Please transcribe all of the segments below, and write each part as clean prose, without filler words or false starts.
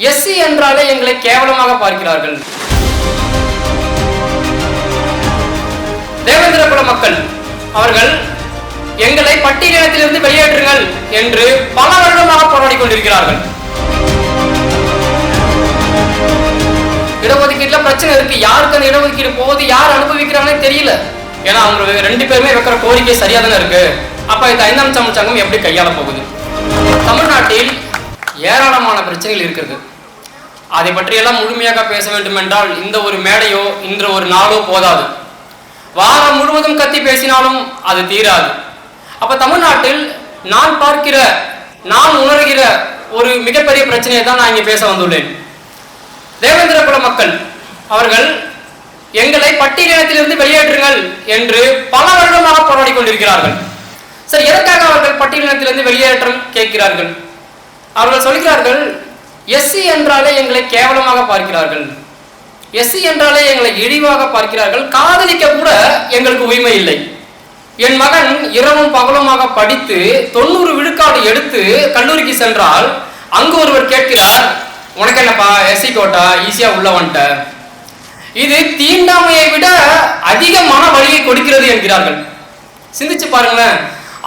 SC என்றாலே எங்களை கேவலமாக பார்க்கிறார்கள். தேவேந்திர குல மக்கள் அவர்கள் எங்களை பட்டியலினத்திலிருந்து வெளியேற்றுங்கள் என்று பல வருடமாக போராடி கொண்டிருக்கிறார்கள். இடஒதுக்கீட்டுல பிரச்சனை இருக்கு. யாருக்கு அந்த இடஒதுக்கீடு போகுது, யார் அனுபவிக்கிறாங்கன்னு தெரியல. ஏன்னா அவங்க ரெண்டு பேருமே வைக்கிற கோரிக்கை சரியா தானே இருக்கு. அப்ப இந்த 5ஆம் தமிழ் சங்கம் எப்படி கையாள போகுது? தமிழ்நாட்டில் ஏராளமான பிரச்சனைகள் இருக்கிறது. அதை பற்றியெல்லாம் முழுமையாக பேச வேண்டும் என்றால் இந்த ஒரு மேடையோ இன்று ஒரு நாளோ போதாது. வாரம் முழுவதும் கத்தி பேசினாலும் அது தீராது. அப்ப தமிழ்நாட்டில் நான் உணர்கிற ஒரு மிகப்பெரிய பிரச்சனையை தான் நான் இங்கே பேச வந்துள்ளேன். தேவேந்திர குல மக்கள் அவர்கள் எங்களை பட்டியலினத்திலிருந்து வெளியேற்றுங்கள் என்று பல வருடமாக போராடி கொண்டிருக்கிறார்கள். சரி, எதற்காக அவர்கள் பட்டியலினத்திலிருந்து வெளியேற்றம் கேட்கிறார்கள்? அவர்கள் சொல்கிறார்கள், எஸ்சி என்றாலே எங்களை கேவலமாக பார்க்கிறார்கள், எஸ்சி என்றாலே எங்களை இழிவாக பார்க்கிறார்கள், காதலிக்க கூட எங்களுக்கு உரிமை இல்லை. என் மகன் இரவும் பகலுமாக படித்து 90 விழுக்காடு எடுத்து கல்லூரிக்கு சென்றால் அங்கு ஒருவர் கேட்கிறார், உனக்கு என்னப்பா எஸ்சி கோட்டா ஈஸியா உள்ள வந்துட்ட. இது தீண்டாமையை விட அதிக மன வலியை கொடுக்கிறது என்கிறார்கள். சிந்திச்சு பாருங்களேன்.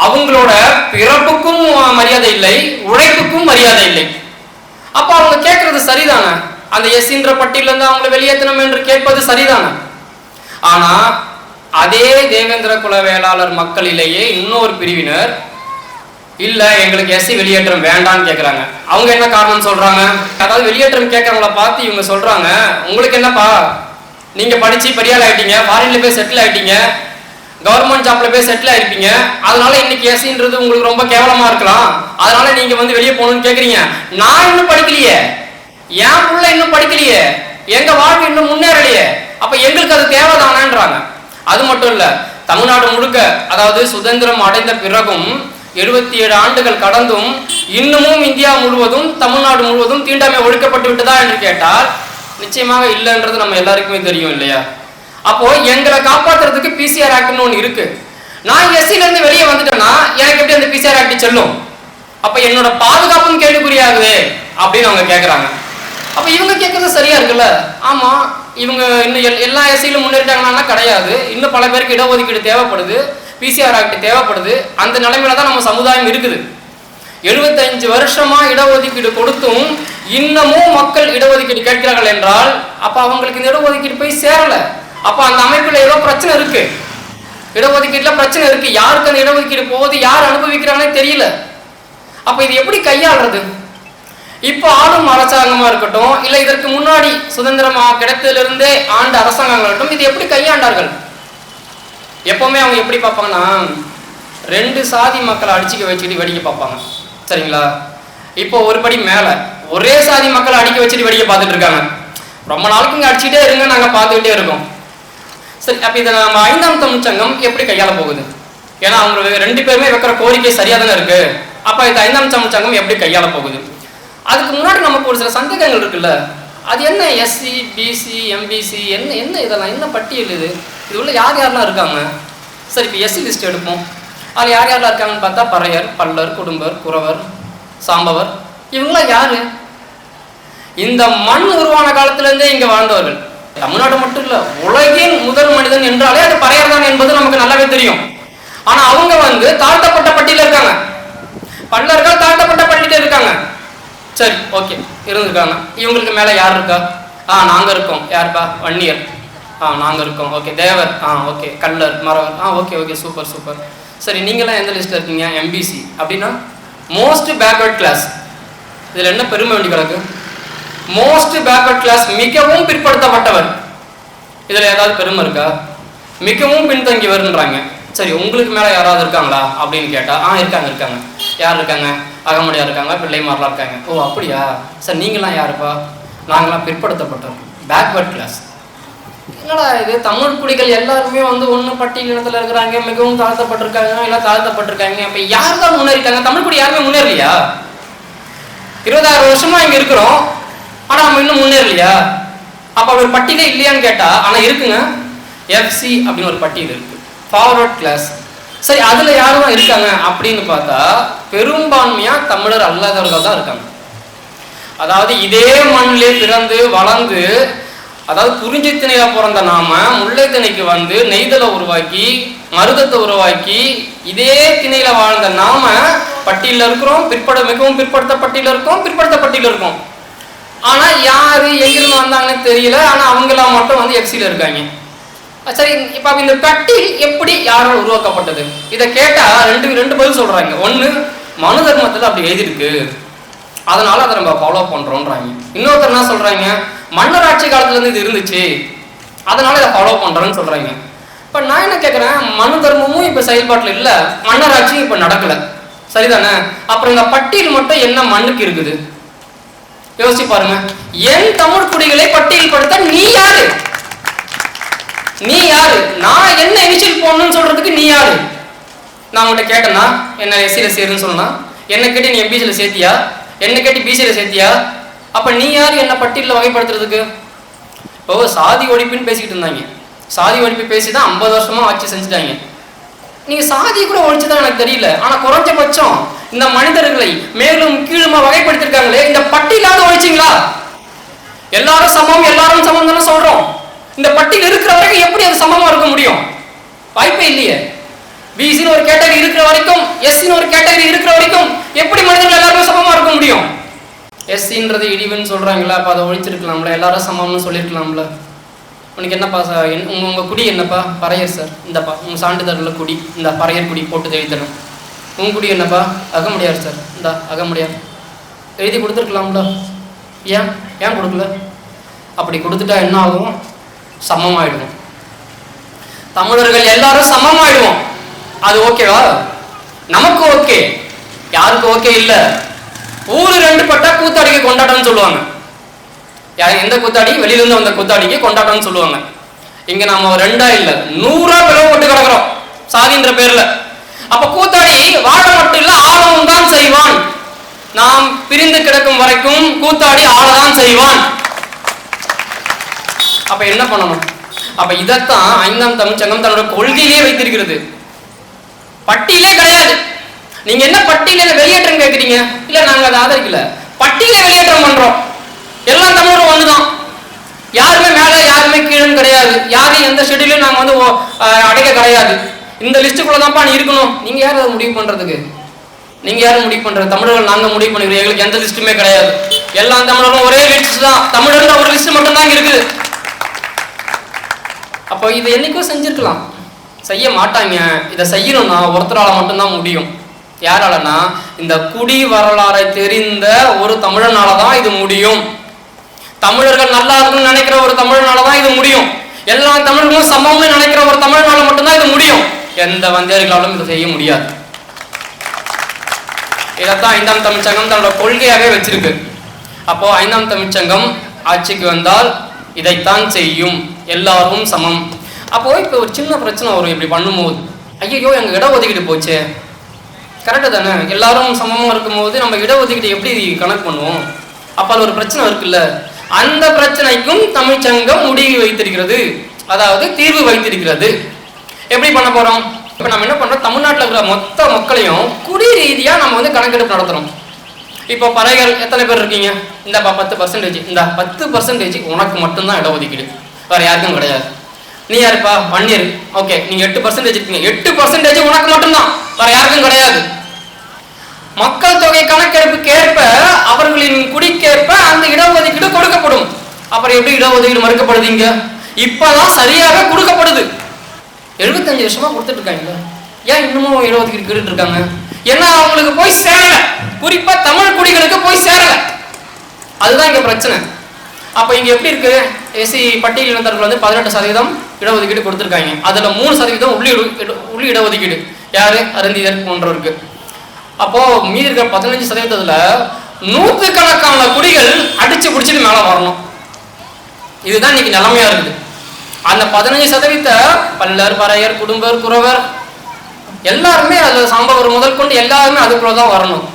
அவங்களோட பிறப்புக்கும் மரியாதை இல்லை, உழைப்புக்கும் மரியாதை இல்லை. அப்ப அவங்க கேட்கறது சரிதானே? அந்த எஸ்ன்ற பட்டியலிருந்து அவங்களை வெளியேற்றணும் என்று கேட்பது சரிதானே? ஆனா அதே தேவேந்திர குல வேளாளர் மக்களிலேயே இன்னொரு பிரிவினர் இல்ல எங்களுக்கு எஸ்சி வெளியேற்றம் வேண்டாம்னு கேட்கறாங்க. அவங்க என்ன காரணம் சொல்றாங்க? அதாவது வெளியேற்றம் கேட்கறவங்கள பார்த்து இவங்க சொல்றாங்க, உங்களுக்கு என்னப்பா, நீங்க படிச்சு பெரியாள் ஆயிட்டீங்க, ஃபாரின்ல போய் செட்டில் ஆயிட்டீங்க, கவர்மெண்ட் ஜாப்ல போய் செட்டில் ஆயிருப்பீங்க, அதனால இன்னைக்கு எஸ்சின்றது உங்களுக்கு ரொம்ப கேவலமா இருக்கலாம், அதனால நீங்க வந்து வெளியே போகணும்னு கேக்குறீங்க. நான் இன்னும் படிக்கலையே, என் புள்ள இன்னும் படிக்கலையே, எங்க வாழ்க்கை இன்னும் முன்னேறலையே, அப்ப எங்களுக்கு அது தேவைதானேன்றாங்க. அது மட்டும் இல்ல, தமிழ்நாடு முழுக்க, அதாவது சுதந்திரம் அடைந்த பிறகும் 77 ஆண்டுகள் கடந்தும் இன்னமும் இந்தியா முழுவதும் தமிழ்நாடு முழுவதும் தீண்டாமை ஒழிக்கப்பட்டு விட்டதா என்று கேட்டால் நிச்சயமாக இல்லைன்றது நம்ம எல்லாருக்குமே தெரியும் இல்லையா? அப்போ எங்களை காப்பாற்றுறதுக்கு பிசிஆர் ஆக்ட்னு ஒன்று இருக்கு. நான் எஸ்சில இருந்து வெளியே வந்துட்டேன்னா எனக்கு எப்படி அந்த பிசிஆர் ஆக்ட் செல்லும்? அப்ப என்னோட பாதுகாப்பும் கேள்விக்குறியாகுது அப்படின்னு அவங்க கேட்கறாங்க. அப்ப இவங்க கேட்கறது சரியா இருக்குல்ல? ஆமா, இவங்க இன்னும் எல்லா எஸ்சியிலும் முன்னேறிட்டாங்கன்னா கிடையாது. இன்னும் பல பேருக்கு இடஒதுக்கீடு தேவைப்படுது, பிசிஆர் ஆக்ட் தேவைப்படுது. அந்த நிலைமையில தான் நம்ம சமுதாயம் இருக்குது. 75 வருஷமா இடஒதுக்கீடு கொடுத்தும் இன்னமும் மக்கள் இடஒதுக்கீடு கேட்கிறார்கள் என்றால் அப்ப அவங்களுக்கு இந்த இடஒதுக்கீடு போய் சேரல. அப்ப அந்த அமைப்புல ஏதோ பிரச்சனை இருக்கு, இடஒதுக்கீட்டுல பிரச்சனை இருக்கு. யாருக்கு அந்த இடஒதுக்கீடு போகுது, யார் அனுபவிக்கிறாங்கன்னே தெரியல. அப்ப இது எப்படி கையாளுறது? இப்ப ஆளும் அரசாங்கமா இருக்கட்டும், இல்ல இதற்கு முன்னாடி சுதந்திரமா கிடைத்ததிலிருந்தே ஆண்ட அரசாங்கங்கள் இருக்கட்டும், இது எப்படி கையாண்டார்கள்? எப்பவுமே அவங்க எப்படி பார்ப்பாங்கன்னா, 2 சாதி மக்களை அடிச்சுக்க வச்சுட்டு வெடிக்க பார்ப்பாங்க. சரிங்களா? இப்போ ஒரு படி மேல ஒரே சாதி மக்களை அடிக்க வச்சுட்டு வெடிக்க பார்த்துட்டு இருக்காங்க. ரொம்ப நாளைக்கு இங்க அடிச்சுட்டே இருங்க, நாங்க பார்த்துக்கிட்டே இருக்கோம். சரி, அப்ப இதை நம்ம 5ஆம் தமிழ் சங்கம் எப்படி கையாள போகுது? ஏன்னா அவங்க 2 பேருமே வைக்கிற கோரிக்கை சரியா தானே இருக்கு. அப்ப இந்த 5ஆம் தமிழ் சங்கம் எப்படி கையாள போகுது? அதுக்கு முன்னாடி நமக்கு ஒரு சில சந்தேகங்கள் இருக்குல்ல. அது என்ன எஸ்சி, பிசி, எம்பிசி, என்ன இதெல்லாம் என்ன பட்டியல் இது? இது உள்ள யார் யாரெல்லாம் இருக்காங்க? சரி, இப்போ எஸ்சி லிஸ்ட் எடுப்போம். அதில் யார் யாரெல்லாம் இருக்காங்கன்னு பார்த்தா பறையர், பல்லர், குடும்பர், குறவர், சாம்பவர், இவங்களாம் யாரு? இந்த மண் உருவான காலத்திலிருந்தே இங்க வாழ்ந்தவர்கள். தமிழ்நாடு மட்டும் இல்ல, உலகின் முதல் மனிதன் என்றாலே அது பறையர் தான் என்பது நமக்கு நல்லாவே தெரியும். ஆனா அவங்க வந்து தாழ்த்தப்பட்ட பட்டியல இருக்காங்க. பல்லர்கள் தாழ்த்தப்பட்ட பட்டியல இருக்காங்க. சரி, ஓகே, இருந்திருக்காங்க. இவங்களுக்கு மேல யார் இருக்கா? நாங்க இருக்கோம். யாருப்பா? வன்னியர். நாங்க இருக்கோம். ஓகே. தேவர். ஓகே. கல்லர், மறவர். Okay, super. சரி, நீங்களாம் எந்த லிஸ்ட்ல இருக்கீங்க? எம்பிசி. அப்படின்னா மோஸ்ட் பேக்வர்ட் கிளாஸ். இதுல என்ன பெருமை வேண்டி கிடக்கு? மோஸ்ட் பேக்வர்ட் கிளாஸ், மிகவும் பிற்படுத்தப்பட்டவர். இதுல ஏதாவது பெருமை இருக்கா? மிகவும் பின்தங்கியவர்ன்றாங்க. சரி, உங்களுக்கு மேல யாராவது இருக்காங்களா அப்படின்னு கேட்டா இருக்காங்க. யார் இருக்காங்க? அகமுடையார் இருக்காங்க, பிள்ளைமாரெலாம் இருக்காங்க. ஓ அப்படியா? சார், நீங்களாம் யாருப்பா? நாங்களாம் பிற்படுத்தப்பட்டோம், பேக்வர்ட் கிளாஸ். என்னடா இது? தமிழ் குடிகள் எல்லாருமே வந்து ஒன்று பட்டியலினத்தில் இருக்கிறாங்க, மிகவும் தாழ்த்தப்பட்டிருக்காங்க, எல்லாம் தாழ்த்தப்பட்டிருக்காங்க. அப்போ யார் தான் முன்னேறிட்டாங்க? தமிழ் குடி யாருமே முன்னேறலையா? 20,000 வருஷமா இங்கே இருக்கிறோம், ஆனால் நம்ம இன்னும் முன்னேறலையா? அப்போ ஒரு பட்டியலே இல்லையான்னு கேட்டால் ஆனால் இருக்குங்க. எஃப்சி அப்படின்னு ஒரு பட்டியல் இருக்கு, ஃபார்வர்ட் கிளாஸ். சரி, அதில் யாரும் இருக்காங்க அப்படின்னு பார்த்தா பெரும்பான்மையாக தமிழர் அல்லாதவர்கள் தான் இருக்காங்க. அதாவது இதே மண்ணிலே பிறந்து வளர்ந்து, அதாவது குறிஞ்சி திணையில பிறந்த நாம முல்லை திணைக்கு வந்து நெய்தலை உருவாக்கி மருதத்தை உருவாக்கி இதே திணையில வாழ்ந்த நாம பட்டியல இருக்கிறோம், மிகவும் பிற்படுத்தப்பட்டியல இருக்கோம், பிற்படுத்தப்பட்டியல இருக்கோம். ஆனா யாரு எங்கிருந்து வந்தாங்கன்னு தெரியல. ஆனா அவங்களாம் மட்டும் வந்து எஃப்சில இருக்காங்க. சரி, இப்ப இந்த பட்டியல் எப்படி யாரால் உருவாக்கப்பட்டது? இதை கேட்டா ரெண்டு பதில் சொல்றாங்க. ஒண்ணு, மனு தர்மத்துல அப்படி எழுதிருக்கு, அதனால அதை நம்ம ஃபாலோ பண்றோம்ன்றாங்க. இன்னொருத்தர் என்ன சொல்றாங்க, மன்னர் ஆட்சி காலத்துல இருந்து இது இருந்துச்சு, அதனால இதை ஃபாலோ பண்றேன்னு சொல்றாங்க. இப்ப நான் என்ன கேட்கிறேன், மனு தர்மமும் இப்ப செயல்பாட்டுல இல்ல, மன்னர் ஆட்சியும் இப்ப நடக்கல, சரிதானே? அப்புறம் இந்த பட்டியல் மட்டும் என்ன மண்ணுக்கு இருக்குது? யோசிச்சு பாருங்க. என் தமிழ் குடிகளை பட்டியல் படுத்த நீ யாரு? நீ யாரு? நான் என்ன இனிஷியல் போடணும்னு சொல்றதுக்கு நீ யாரு? நான் உங்கள்கிட்ட கேட்டேன்னா என்ன எஸ்சியில சேருன்னு சொன்னா, என்ன கேட்டு நீ எம்பிசியில சேர்த்தியா, என்ன கேட்டு பிசியில சேர்த்தியா? அப்ப நீ யாரு என்ன பட்டியலில் வகைப்படுத்துறதுக்கு? இப்போ சாதி ஒழிப்புன்னு பேசிக்கிட்டு இருந்தாங்க. சாதி ஒழிப்பு பேசிதான் 50 வருஷமா ஆட்சி செஞ்சுட்டாங்க. நீங்க சாதி கூட ஒழிச்சுதான் எனக்கு தெரியல, ஆனா குறைஞ்சபட்சம் இந்த மனிதர்களை மேலும் கீழுமா வகைப்படுத்திருக்காங்களே, இந்த பட்டியலாவது ஒழிச்சிங்களா? எல்லாரும் சமம், எல்லாரும் சமம் தானே சொல்றோம். இந்த பட்டியல் இருக்கிற வரைக்கும் எப்படி அது சமமா இருக்க முடியும்? வாய்ப்பே இல்லையே. பிசின்னு ஒரு கேட்டகரி இருக்கிற வரைக்கும், எஸ்சின்னு ஒரு கேட்டகரி இருக்கிற வரைக்கும் எப்படி மனிதர்கள் எல்லாருமே சமமா இருக்க முடியும்? எஸ்சின்றது இழிவுன்னு சொல்றாங்களா, அப்ப அதை ஒழிச்சிருக்கலாம்ல, எல்லாரும் சமம்னு சொல்லிருக்கலாம்ல. உனக்கு என்னப்பா உங்க குடி என்னப்பா? பறையர் சார். இந்தப்பா உங்க சான்றிதழ்ல குடி, இந்த பறையர் குடி போட்டு எழுதணும். உங்க குடி என்னப்பா? அகமுடியார் சார். இந்த அகமுடியார் எழுதி கொடுத்துருக்கலாம்ல. ஏன் கொடுக்கல? அப்படி கொடுத்துட்டா என்ன ஆகும்? சமமாயிடுவோம். தமிழர்கள் எல்லாரும் சமமாயிடுவோம். அது ஓகேவா? நமக்கு ஓகே, யாருக்கு ஓகே இல்ல. ஊரு 2 பட்டா கூத்தாடிக்கு கொண்டாட்டம்னு சொல்லுவாங்க. எந்த கூத்தாடி? வெளியில இருந்து வந்த கூத்தாடிக்கு கொண்டாட்டம்னு சொல்லுவாங்க. இங்க நாம 2 இல்ல 100 பிளவுபட்டு கிடக்கிறோம் சாதின்ற பேர்ல. அப்ப கூத்தாடி வாழ மட்டும் இல்ல, ஆழவும் தான் செய்வான். நாம் பிரிந்து கிடக்கும் வரைக்கும் கூத்தாடி ஆளதான் செய்வான். அப்ப என்ன பண்ணணும்? அப்ப இதத்தான் 5ஆம் தமிழ்ச்சங்கம் தன்னோட கொள்கையிலே வைத்திருக்கிறது. பட்டியலே கிடையாது. நீங்க என்ன பட்டியல வெளியேற்றம் கேட்குறீங்க? இல்ல நாங்க அதை ஆதரிக்கல, பட்டியல வெளியேற்றம் பண்றோம். எல்லா தமிழரும் ஒண்ணுதான், யாருமே மேல யாருமே கீழே கிடையாது, யாரையும் எந்த ஷெட்யூலையும் நாங்க வந்து அடைக்க கிடையாது. இந்த லிஸ்டுக்குள்ளதான்ப்பா நீ இருக்கணும். நீங்க யார் அதை முடிவு பண்றதுக்கு? நீங்க யாரும் முடிவு பண்றது? தமிழர்கள் நாங்க முடிவு பண்ணிக்கிறோம். எங்களுக்கு எந்த லிஸ்ட்டுமே கிடையாது. எல்லா தமிழரும் ஒரே லிஸ்ட் தான், தமிழர் ஒரு லிஸ்ட் மட்டும் தான் இருக்குது. அப்போ இதை என்னைக்கும் செஞ்சிருக்கலாம், செய்ய மாட்டாங்க. இதை செய்யணும்னா ஒருத்தரால மட்டும்தான் முடியும். யாராலனா இந்த குடி வரலாறை தெரிந்த ஒரு தமிழனாலதான் இது முடியும். தமிழர்கள் நல்லா இருக்குன்னு நினைக்கிற ஒரு தமிழனாலதான் இது முடியும். எல்லா தமிழர்களும் சமம்னு நினைக்கிற ஒரு தமிழனால மட்டும்தான் இது முடியும். எந்த வந்தியர்களாலும் இதை செய்ய முடியாது. இதைத்தான் 5ஆம் தமிழ்ச்சங்கம் தன்னோட கொள்கையாகவே வச்சிருக்கு. அப்போ 5ஆம் தமிழ்ச்சங்கம் ஆட்சிக்கு வந்தால் இதைத்தான் செய்யும், எல்லாரும் சமம். அப்போ இப்போ ஒரு சின்ன பிரச்சனை வரும் இப்படி பண்ணும்போது. ஐயோ எங்க இடஒதுக்கீடு போச்சே, கரெக்டு தானே? எல்லாரும் சமமாக இருக்கும்போது நம்ம இடஒதுக்கீடு எப்படி கணக்கு பண்ணுவோம்? அப்போ அது ஒரு பிரச்சனை இருக்குல்ல. அந்த பிரச்சனைக்கும் தமிழ்ச்சங்கம் முடிவு வைத்திருக்கிறது, அதாவது தீர்வு வைத்திருக்கிறது. எப்படி பண்ண போறோம்? இப்போ நம்ம என்ன பண்றோம், தமிழ்நாட்டில் இருக்கிற மொத்த மக்களையும் குடி ரீதியா நம்ம வந்து கணக்கெடுப்பு நடத்துறோம். இப்போ பறையர் எத்தனை பேர் இருக்கீங்க? இந்த 10%, இந்த 10% உனக்கு மட்டும்தான் இடஒதுக்கீடு, வேற யாருக்கும் கிடையாது. நீ யாருப்பா? வன்னியர். ஓகே, நீங்க 8% இருக்கீங்க, 8% உனக்கு மட்டும்தான், வேற யாருக்கும் கிடையாது. மக்கள் தொகை கணக்கெடுப்புக்கு ஏற்ப அவர்களின் குடிக்கேற்ப அந்த இடஒதுக்கீடு கொடுக்கப்படும். அப்புறம் எப்படி இடஒதுக்கீடு மறுக்கப்படுதுங்க? இப்பதான் சரியாக கொடுக்கப்படுது. 75 வருஷமா கொடுத்துட்டு இருக்காங்க. ஏன் இன்னமும் இடஒதுக்கீடு கேட்டுட்டு இருக்காங்க? ஏன்னா அவங்களுக்கு போய் சேரல, குறிப்பா தமிழ் குடிகளுக்கு போய் சேரல. அதுதான் இங்க பிரச்சனை. அப்ப இங்க எப்படி இருக்கு? எஸ்சி பட்டியல் இனத்தவர்கள் வந்து 18% இடஒதுக்கீடு கொடுத்திருக்காங்க. அதுல 3% உள்ளி இடஒதுக்கீடு யாரு? அருந்தியர் போன்றவருக்கு. அப்போ மீதி இருக்கிற 15%ல 100கணக்கான குடிகள் அடிச்சு பிடிச்சிட்டு மேல வரணும். இதுதான் இன்னைக்கு நிலைமையா இருக்குது. அந்த 15% பல்லர், பறையர், குடும்பர், குறவர் எல்லாருமே அதுல சாம்பவர் முதல் கொண்டு எல்லாருமே அதுக்குள்ளதான் வரணும்.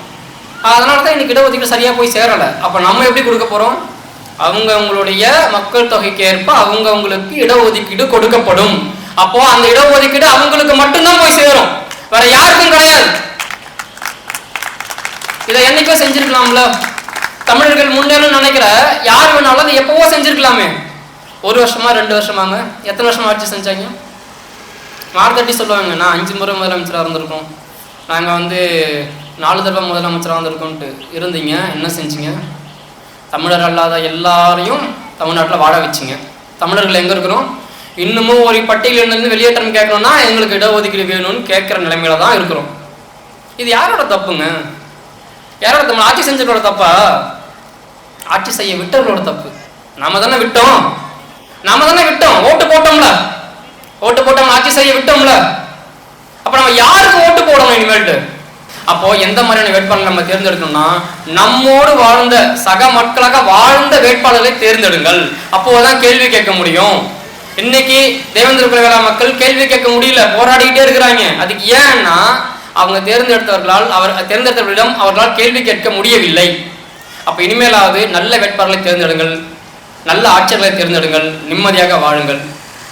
அதனாலதான் இன்னைக்கு இடஒதுக்கீடு சரியா போய் சேரல. அப்ப நம்ம எப்படி கொடுக்க போறோம்? அவங்களுடைய மக்கள் தொகைக்கு ஏற்ப அவங்களுக்கு இடஒதுக்கீடு கொடுக்கப்படும். அப்போ அந்த இடஒதுக்கீடு அவங்களுக்கு மட்டும்தான் போய் சேரும், வேற யாருக்கும் கிடையாது. இதை என்னைக்கோ செஞ்சிருக்கலாம்ல. தமிழர்கள் முன்னேறும் நினைக்கிற யார் வேணாலும் அதை எப்பவோ செஞ்சிருக்கலாமே. 1 வருஷமா 2 வருஷமாங்க, எத்தனை வருஷமா ஆட்சி செஞ்சாங்க? மார்த்தட்டி சொல்லுவாங்க, நான் 5 முறை முதலமைச்சராக இருந்திருக்கோம், நாங்கள் வந்து 4 தடவை முதலமைச்சராக இருந்திருக்கோன்ட்டு. இருந்தீங்க, என்ன செஞ்சீங்க? தமிழர் அல்லாத எல்லாரையும் தமிழ்நாட்டில் வாழ வச்சிங்க. தமிழர்கள் எங்கே இருக்கிறோம்? இன்னமும் ஒரு பட்டியலிருந்து வெளியேற்றம் கேட்கணும்னா எங்களுக்கு இடஒதுக்கீடு வேணும்னு கேட்குற நிலைமையில தான் இருக்கிறோம். இது யாரோட தப்புங்க? யாரோட தப்பு? ஆட்சி செஞ்சவரோட தப்பா? ஆட்சி செய்ய விட்டவர்களோட தப்பு. நாம தானே விட்டோம், ஓட்டு போட்டோம்ல, ஆட்சி செய்ய விட்டோம்ல. அப்ப நம்ம யாருக்கு ஓட்டு போடணும் இனிமேல்ட்டு? அப்போ எந்த மாதிரியான வேட்பாளர் நம்ம தேர்ந்தெடுக்கணும்னா, நம்மோடு வாழ்ந்த சக மக்களாக வாழ்ந்த வேட்பாளர்களை தேர்ந்தெடுங்கள். அப்போதான் கேள்வி கேட்க முடியும். இன்னைக்கு தேவேந்திர குல வேளாளர் மக்கள் கேள்வி கேட்க முடியல, போராடிக்கிட்டே இருக்கிறாங்க. அதுக்கு ஏன்னா அவங்க தேர்ந்தெடுத்தவர்களிடம் அவர்களால் கேள்வி கேட்க முடியவில்லை. அப்ப இனிமேலாவது நல்ல வேட்பாளர்களை தேர்ந்தெடுங்கள், நல்ல ஆட்சியர்களை தேர்ந்தெடுங்கள், நிம்மதியாக வாழுங்கள்.